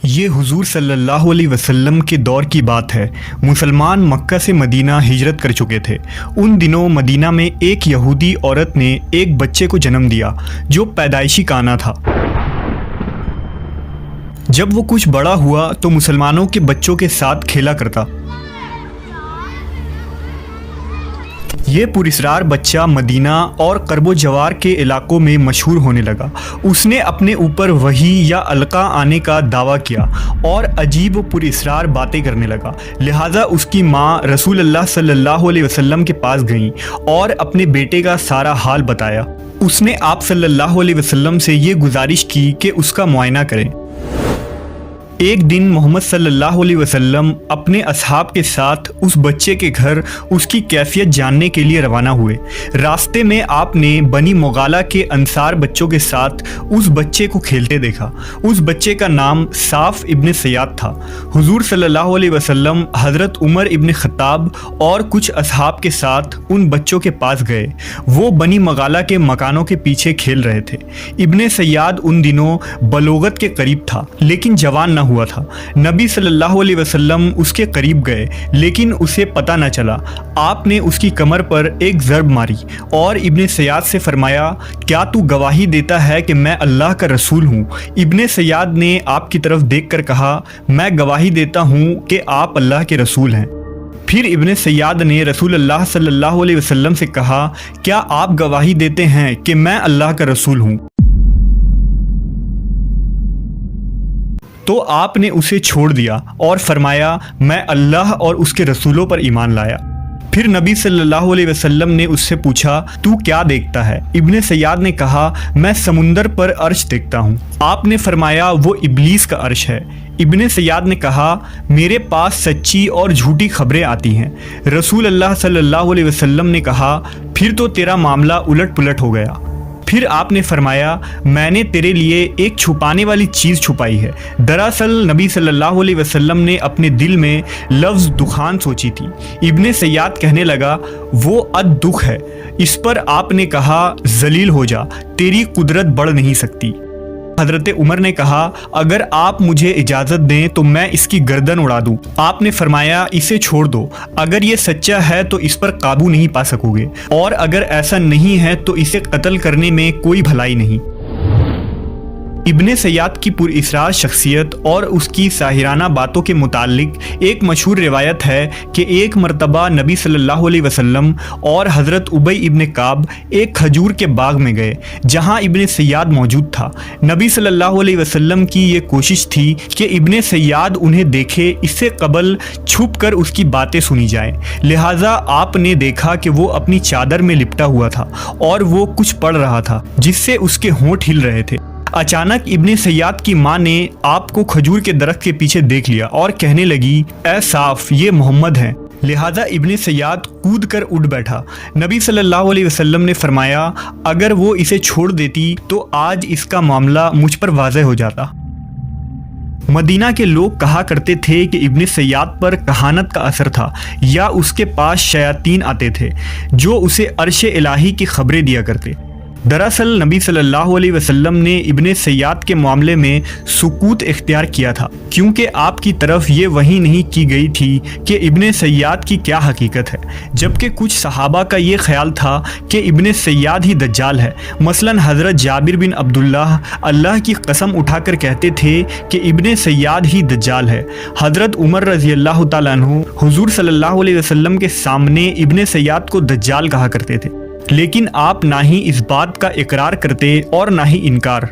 یہ حضور صلی اللہ علیہ وسلم کے دور کی بات ہے۔ مسلمان مکہ سے مدینہ ہجرت کر چکے تھے۔ ان دنوں مدینہ میں ایک یہودی عورت نے ایک بچے کو جنم دیا جو پیدائشی کانا تھا۔ جب وہ کچھ بڑا ہوا تو مسلمانوں کے بچوں کے ساتھ کھیلا کرتا۔ یہ پراسرار بچہ مدینہ اور قرب و جوار کے علاقوں میں مشہور ہونے لگا۔ اس نے اپنے اوپر وحی یا القا آنے کا دعویٰ کیا اور عجیب و پراسرار باتیں کرنے لگا۔ لہٰذا اس کی ماں رسول اللہ صلی اللہ علیہ وسلم کے پاس گئیں اور اپنے بیٹے کا سارا حال بتایا۔ اس نے آپ صلی اللہ علیہ وسلم سے یہ گزارش کی کہ اس کا معائنہ کریں۔ ایک دن محمد صلی اللہ علیہ وسلم اپنے اصحاب کے ساتھ اس بچے کے گھر اس کی کیفیت جاننے کے لیے روانہ ہوئے۔ راستے میں آپ نے بنی مغالہ کے انصار بچوں کے ساتھ اس بچے کو کھیلتے دیکھا۔ اس بچے کا نام صاف ابن سیاد تھا۔ حضور صلی اللہ علیہ وسلم حضرت عمر ابن خطاب اور کچھ اصحاب کے ساتھ ان بچوں کے پاس گئے۔ وہ بنی مغالہ کے مکانوں کے پیچھے کھیل رہے تھے۔ ابن سیاد ان دنوں بلوغت کے قریب تھا لیکن جوان نہ ہوا تھا۔ نبی صلی اللہ علیہ وسلم اس کے قریب گئے لیکن اسے پتہ نہ چلا۔ آپ نے اس کی کمر پر ایک ضرب ماری اور ابن سیاد سے فرمایا، کیا تو گواہی دیتا ہے کہ میں اللہ کا رسول ہوں؟ ابن سیاد نے آپ کی طرف دیکھ کر کہا، میں گواہی دیتا ہوں کہ آپ اللہ کے رسول ہیں۔ پھر ابن سیاد نے رسول اللہ صلی اللہ علیہ وسلم سے کہا، کیا آپ گواہی دیتے ہیں کہ میں اللہ کا رسول ہوں؟ تو آپ نے اسے چھوڑ دیا اور فرمایا، میں اللہ اور اس کے رسولوں پر ایمان لایا۔ پھر نبی صلی اللہ علیہ وسلم نے اس سے پوچھا، تو کیا دیکھتا ہے؟ ابن سیاد نے کہا، میں سمندر پر عرش دیکھتا ہوں۔ آپ نے فرمایا، وہ ابلیس کا عرش ہے۔ ابن سیاد نے کہا، میرے پاس سچی اور جھوٹی خبریں آتی ہیں۔ رسول اللہ صلی اللہ علیہ وسلم نے کہا، پھر تو تیرا معاملہ الٹ پلٹ ہو گیا۔ پھر آپ نے فرمایا، میں نے تیرے لیے ایک چھپانے والی چیز چھپائی ہے۔ دراصل نبی صلی اللہ علیہ وسلم نے اپنے دل میں لفظ دخان سوچی تھی۔ ابن سیاد کہنے لگا، وہ دکھ ہے۔ اس پر آپ نے کہا، ذلیل ہو جا، تیری قدرت بڑھ نہیں سکتی۔ حضرت عمر نے کہا، اگر آپ مجھے اجازت دیں تو میں اس کی گردن اڑا دوں۔ آپ نے فرمایا، اسے چھوڑ دو، اگر یہ سچا ہے تو اس پر قابو نہیں پا سکو گے، اور اگر ایسا نہیں ہے تو اسے قتل کرنے میں کوئی بھلائی نہیں۔ ابن سیاد کی پراسرار شخصیت اور اس کی ساحرانہ باتوں کے متعلق ایک مشہور روایت ہے کہ ایک مرتبہ نبی صلی اللہ علیہ وسلم اور حضرت ابی ابن کعب ایک کھجور کے باغ میں گئے جہاں ابن سیاد موجود تھا۔ نبی صلی اللہ علیہ وسلم کی یہ کوشش تھی کہ ابن سیاد انہیں دیکھے، اس سے قبل چھپ کر اس کی باتیں سنی جائیں۔ لہٰذا آپ نے دیکھا کہ وہ اپنی چادر میں لپٹا ہوا تھا اور وہ کچھ پڑھ رہا تھا جس سے اس کے ہونٹ ہل رہے تھے۔ اچانک ابن سیاد کی ماں نے آپ کو کھجور کے درخت کے پیچھے دیکھ لیا اور کہنے لگی، اے صاف، یہ محمد ہیں۔ لہٰذا ابن سیاد کود کر اٹھ بیٹھا۔ نبی صلی اللہ علیہ وسلم نے فرمایا، اگر وہ اسے چھوڑ دیتی تو آج اس کا معاملہ مجھ پر واضح ہو جاتا۔ مدینہ کے لوگ کہا کرتے تھے کہ ابن سیاد پر کہانت کا اثر تھا یا اس کے پاس شیاطین آتے تھے جو اسے عرش الہی کی خبریں دیا کرتے۔ دراصل نبی صلی اللہ علیہ وسلم نے ابن سیاد کے معاملے میں سکوت اختیار کیا تھا کیونکہ آپ کی طرف یہ وحی نہیں کی گئی تھی کہ ابن سیاد کی کیا حقیقت ہے، جبکہ کچھ صحابہ کا یہ خیال تھا کہ ابن سیاد ہی دجال ہے۔ مثلاً حضرت جابر بن عبداللہ اللہ کی قسم اٹھا کر کہتے تھے کہ ابن سیاد ہی دجال ہے۔ حضرت عمر رضی اللہ تعالیٰ عنہ حضور صلی اللہ علیہ وسلم کے سامنے ابن سیاد کو دجال کہا کرتے تھے، لیکن آپ نہ ہی اس بات کا اقرار کرتے اور نہ ہی انکار۔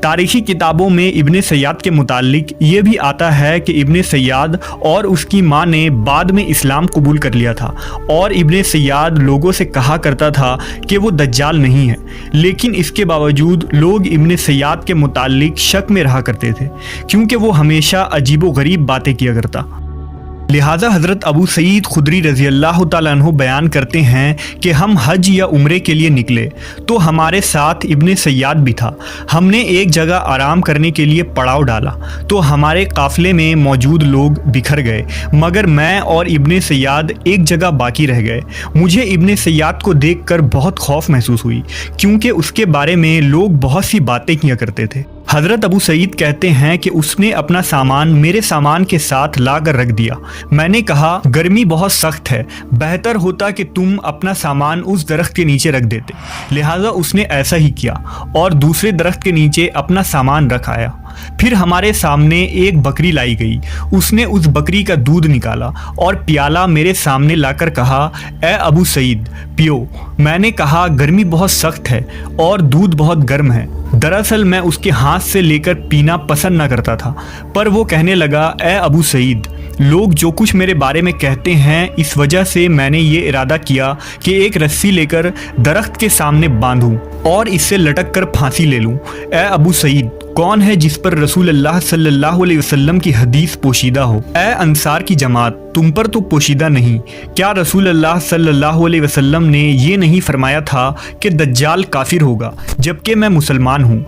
تاریخی کتابوں میں ابن سیاد کے متعلق یہ بھی آتا ہے کہ ابن سیاد اور اس کی ماں نے بعد میں اسلام قبول کر لیا تھا، اور ابن سیاد لوگوں سے کہا کرتا تھا کہ وہ دجال نہیں ہے، لیکن اس کے باوجود لوگ ابن سیاد کے متعلق شک میں رہا کرتے تھے کیونکہ وہ ہمیشہ عجیب و غریب باتیں کیا کرتا۔ لہٰذا حضرت ابو سعید خدری رضی اللہ تعالیٰ عنہ بیان کرتے ہیں کہ ہم حج یا عمرے کے لیے نکلے تو ہمارے ساتھ ابن سیاد بھی تھا۔ ہم نے ایک جگہ آرام کرنے کے لیے پڑاؤ ڈالا تو ہمارے قافلے میں موجود لوگ بکھر گئے، مگر میں اور ابن سیاد ایک جگہ باقی رہ گئے۔ مجھے ابن سیاد کو دیکھ کر بہت خوف محسوس ہوئی کیونکہ اس کے بارے میں لوگ بہت سی باتیں کیا کرتے تھے۔ حضرت ابو سعید کہتے ہیں کہ اس نے اپنا سامان میرے سامان کے ساتھ لا کر رکھ دیا۔ میں نے کہا گرمی بہت سخت ہے، بہتر ہوتا کہ تم اپنا سامان اس درخت کے نیچے رکھ دیتے، لہٰذا اس نے ایسا ہی کیا اور دوسرے درخت کے نیچے اپنا سامان رکھ آیا۔ پھر ہمارے سامنے ایک بکری لائی گئی، اس نے اس بکری کا دودھ نکالا اور پیالہ میرے سامنے لا کر کہا اے ابو سعید پیو۔ میں نے کہا گرمی بہت سخت ہے اور دودھ بہت گرم ہے۔ دراصل میں اس کے ہاتھ سے لے کر پینا پسند نہ کرتا تھا، پر وہ کہنے لگا اے ابو سعید، لوگ جو کچھ میرے بارے میں کہتے ہیں اس وجہ سے میں نے یہ ارادہ کیا کہ ایک رسی لے کر درخت کے سامنے باندھوں اور اس سے لٹک کر پھانسی لے لوں۔ اے ابو سعید، کون ہے جس پر رسول اللہ صلی اللہ علیہ وسلم کی حدیث پوشیدہ ہو؟ اے انصار کی جماعت، تم پر تو پوشیدہ نہیں۔ کیا رسول اللہ صلی اللہ علیہ وسلم نے یہ نہیں فرمایا تھا کہ دجال کافر ہوگا جبکہ میں مسلمان ہوں؟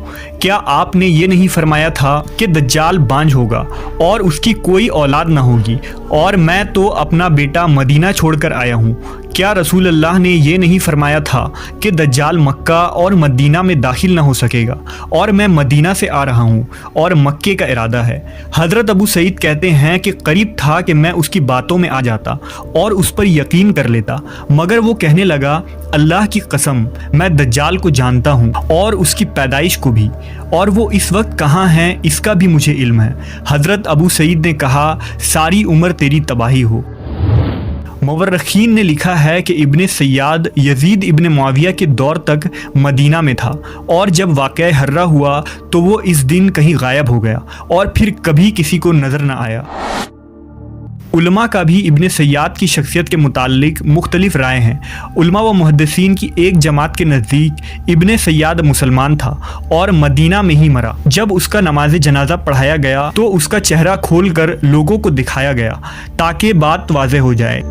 کیا آپ نے یہ نہیں فرمایا تھا کہ دجال بانجھ ہوگا اور اس کی کوئی اولاد نہ ہوگی اور میں تو اپنا بیٹا مدینہ چھوڑ کر آیا ہوں؟ کیا رسول اللہ نے یہ نہیں فرمایا تھا کہ دجال مکہ اور مدینہ میں داخل نہ ہو سکے گا اور میں مدینہ سے آ رہا ہوں اور مکے کا ارادہ ہے؟ حضرت ابو سعید کہتے ہیں کہ قریب تھا کہ میں اس کی باتوں میں آ جاتا اور اس پر یقین کر لیتا، مگر وہ کہنے لگا اللہ کی قسم میں دجال کو جانتا ہوں اور اس کی پیدائش کو بھی، اور وہ اس وقت کہاں ہیں اس کا بھی مجھے علم ہے۔ حضرت ابو سعید نے کہا ساری عمر تیری تباہی ہو۔ مورخین نے لکھا ہے کہ ابن سیاد یزید ابن معاویہ کے دور تک مدینہ میں تھا، اور جب واقعہ حرہ ہوا تو وہ اس دن کہیں غائب ہو گیا اور پھر کبھی کسی کو نظر نہ آیا۔ علماء کا بھی ابن سیاد کی شخصیت کے متعلق مختلف رائے ہیں۔ علماء و محدثین کی ایک جماعت کے نزدیک ابن سیاد مسلمان تھا اور مدینہ میں ہی مرا۔ جب اس کا نماز جنازہ پڑھایا گیا تو اس کا چہرہ کھول کر لوگوں کو دکھایا گیا تاکہ بات واضح ہو جائے۔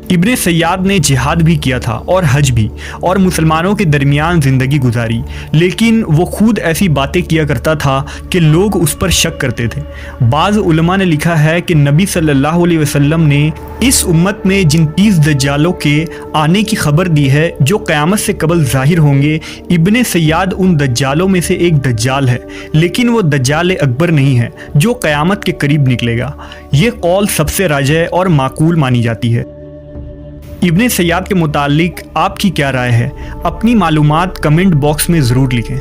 ابن سیاد نے جہاد بھی کیا تھا اور حج بھی، اور مسلمانوں کے درمیان زندگی گزاری، لیکن وہ خود ایسی باتیں کیا کرتا تھا کہ لوگ اس پر شک کرتے تھے۔ بعض علماء نے لکھا ہے کہ نبی صلی اللہ علیہ وسلم نے اس امت میں جن 30 دجالوں کے آنے کی خبر دی ہے جو قیامت سے قبل ظاہر ہوں گے، ابن سیاد ان دجالوں میں سے ایک دجال ہے، لیکن وہ دجال اکبر نہیں ہے جو قیامت کے قریب نکلے گا۔ یہ قول سب سے راجح اور معقول مانی جاتی ہے۔ ابن سیاد کے متعلق آپ کی کیا رائے ہے؟ اپنی معلومات کمنٹ باکس میں ضرور لکھیں۔